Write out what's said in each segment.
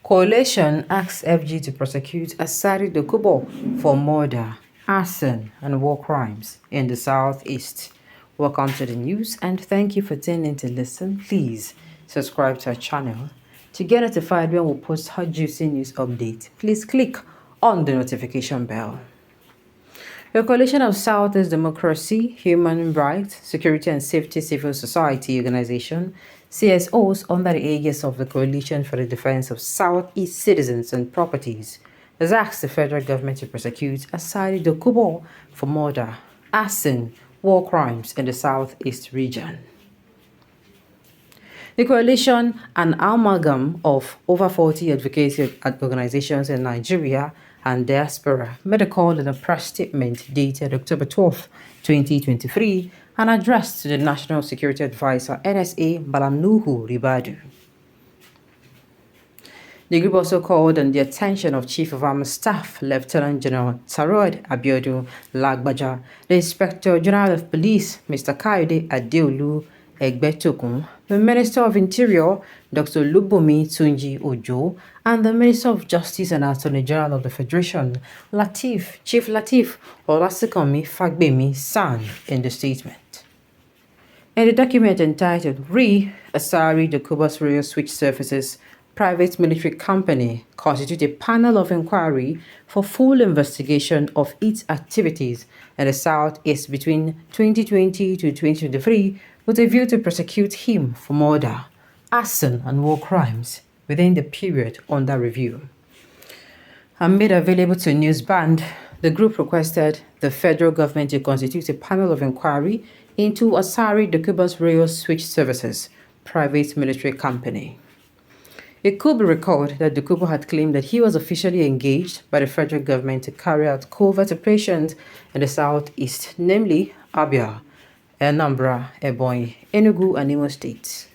Coalition asks FG to prosecute Asari Dokubo for murder, arson, and war crimes in the southeast. Welcome to the news and thank you for tuning in to listen. Please subscribe to our channel. To get notified when we post hot juicy news update, please click on the notification bell. The Coalition of Southeast Democracy, Human Rights, Security and Safety Civil Society Organization, CSOs, under the aegis of the Coalition for the Defense of Southeast Citizens and Properties, has asked the federal government to prosecute Asari Dokubo for murder, arson, war crimes in the southeast region. The coalition, an amalgam of over 40 advocacy organizations in Nigeria and diaspora, made a call in a press statement dated October 12, 2023, and addressed to the National Security Advisor NSA Balamnuhu Ribadu. The group also called on the attention of Chief of Army Staff Lieutenant General Tarod Abiodun Lagbaja, the Inspector General of Police Mr. Kayode Adeolu Egbetokun, the Minister of Interior Dr. Lubomi Tunji Ojo, and the Minister of Justice and Attorney General of the Federation, Chief Latif Olasekanmi Fagbemi San, in the statement. In the document entitled Asari Dokubo's Rail Switch Services Private Military Company constitute a panel of inquiry for full investigation of its activities in the southeast between 2020 to 2023 with a view to prosecute him for murder, arson, and war crimes within the period under review. And made available to Newsband, the group requested the federal government to constitute a panel of inquiry into Asari Dokubo's Rail Switch Services Private Military Company. It could be recalled that Dokubo had claimed that he was officially engaged by the federal government to carry out covert operations in the southeast, namely Abia, Anambra, Ebonyi, Enugu, and Imo states.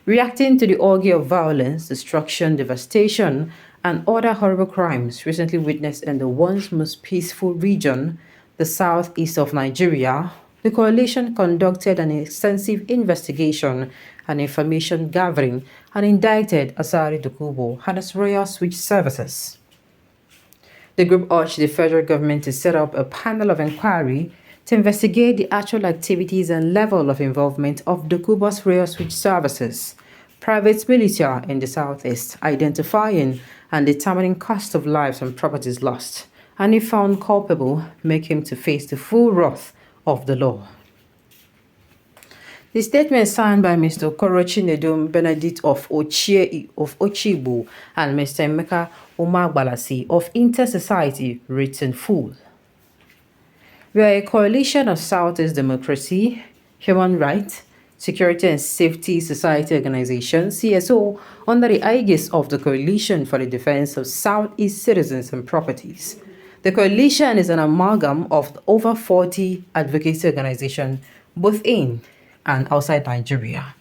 Reacting to the orgy of violence, destruction, devastation, and other horrible crimes recently witnessed in the once most peaceful region, the southeast of Nigeria, the coalition conducted an extensive investigation and information gathering and indicted Asari Dokubo and his Royal Switch Services. The group urged the federal government to set up a panel of inquiry to investigate the actual activities and level of involvement of Dokubo's Royal Switch Services, private military in the southeast, identifying and determining cost of lives and properties lost, and if found culpable, make him to face the full wrath of the law. The statement signed by Mr. Okorochi Nedum Benedict of Ochibu and Mr. Emeka Umagbalasi of Inter-Society written full. We are a coalition of Southeast Democracy, Human Rights, Security and Safety Society Organization, CSO, under the aegis of the Coalition for the Defense of Southeast Citizens and Properties. The coalition is an amalgam of over 40 advocacy organizations, both in and outside Nigeria.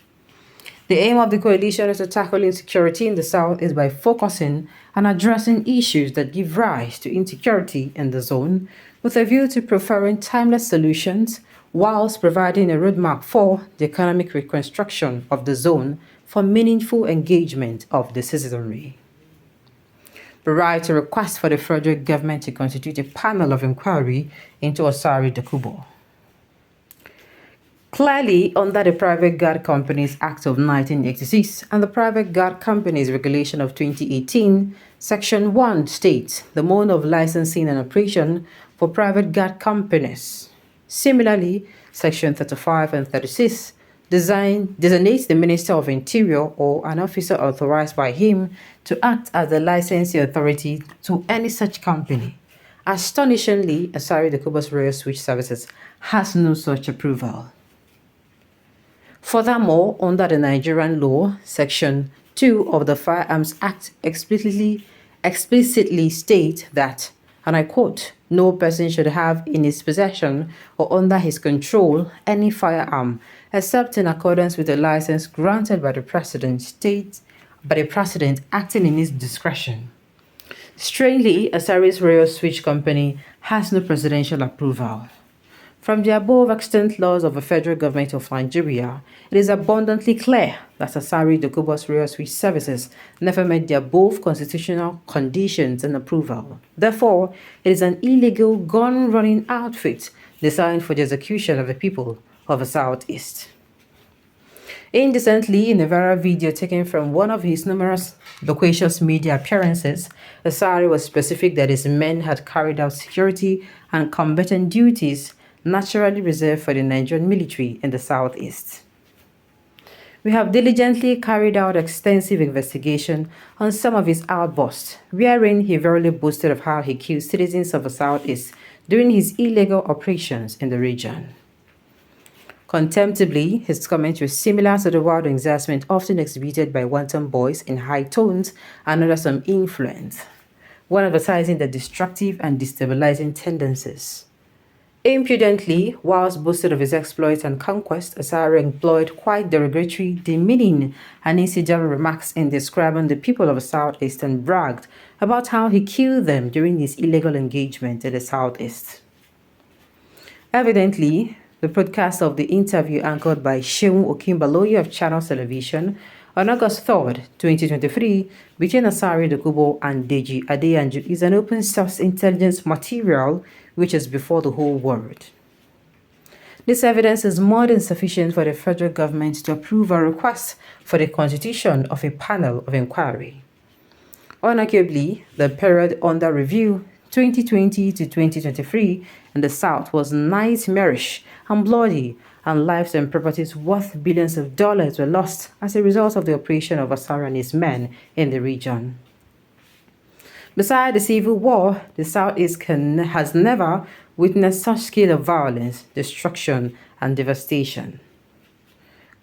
The aim of the coalition is to tackle insecurity in the South is by focusing and addressing issues that give rise to insecurity in the zone, with a view to preferring timeless solutions whilst providing a roadmap for the economic reconstruction of the zone for meaningful engagement of the citizenry. We write a request for the federal government to constitute a panel of inquiry into Asari Dokubo. Clearly, under the Private Guard Companies Act of 1986 and the Private Guard Companies Regulation of 2018, Section 1 states the mode of licensing and operation for private guard companies. Similarly, Section 35 and 36 designates the Minister of Interior or an officer authorized by him to act as the licensing authority to any such company. Astonishingly, Asari Dokubo's Royal Switch Services has no such approval. Furthermore, under the Nigerian law, Section 2 of the Firearms Act explicitly states that, and I quote, no person should have in his possession or under his control any firearm, except in accordance with a license granted by the President acting in his discretion. Strangely, Asari's Royal Switch Company has no presidential approval. From the above extant laws of the federal government of Nigeria, it is abundantly clear that Asari Dokubo's Royal Services never met the above constitutional conditions and approval. Therefore, it is an illegal gun-running outfit designed for the execution of the people of the Southeast. Indecently, in a viral video taken from one of his numerous loquacious media appearances, Asari was specific that his men had carried out security and combatant duties naturally reserved for the Nigerian military in the Southeast. We have diligently carried out extensive investigation on some of his outbursts, wherein he verily boasted of how he killed citizens of the Southeast during his illegal operations in the region. Contemptibly, his comments were similar to the wild excitement often exhibited by wanton boys in high tones and under some influence, one emphasizing the destructive and destabilizing tendencies. Impudently, whilst boasted of his exploits and conquest, Asari employed quite derogatory, demeaning, and incendiary remarks in describing the people of the Southeast and bragged about how he killed them during his illegal engagement in the Southeast. Evidently, the broadcast of the interview anchored by Seun Okinbaloye of Channel Television on August 3, 2023, between Asari Dokubo and Deji Adeyanju is an open-source intelligence material which is before the whole world. This evidence is more than sufficient for the federal government to approve a request for the constitution of a panel of inquiry. Unarguably, the period under review, 2020 to 2023, in the South was nightmarish and bloody, and lives and properties worth billions of dollars were lost as a result of the operation of Asari and his men in the region. Besides the civil war, the Southeast has never witnessed such scale of violence, destruction, and devastation.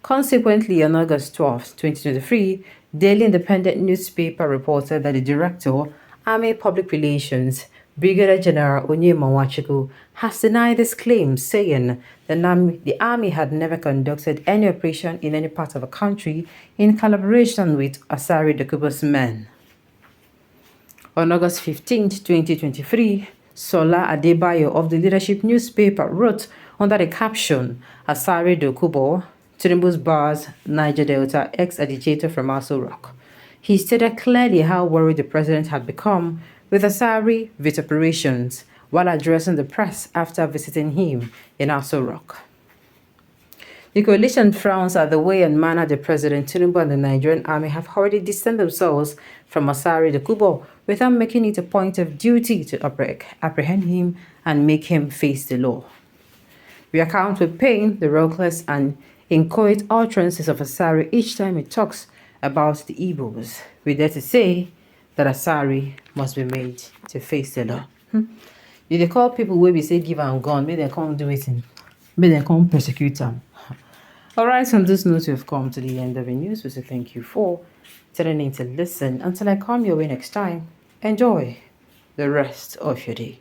Consequently, on August 12, 2023, Daily Independent newspaper reported that the director, Army Public Relations, Brigadier General Onyema Nwachukwu, has denied this claim, saying the army had never conducted any operation in any part of the country in collaboration with Asari Dokubo's men. On August 15, 2023, Sola Adebayo of the Leadership newspaper wrote under the caption, Asari Dokubo, Tinubu's bars, Niger Delta, ex-agitator from Aso Rock. He stated clearly how worried the president had become with Asari vituperations while addressing the press after visiting him in Aso Rock. The coalition frowns at the way and manner the President Tinubu and the Nigerian army have already distanced themselves from Asari Dokubo without making it a point of duty to apprehend him and make him face the law. We account with pain the reckless and inchoate utterances of Asari each time he talks about the Igbos. We dare to say that Asari must be made to face the law. You dey call people where we say give am gun, may they come do it, may they come persecute them. Alright, on this note, we've come to the end of the news. We say thank you for tuning in to listen. Until I come your way next time, enjoy the rest of your day.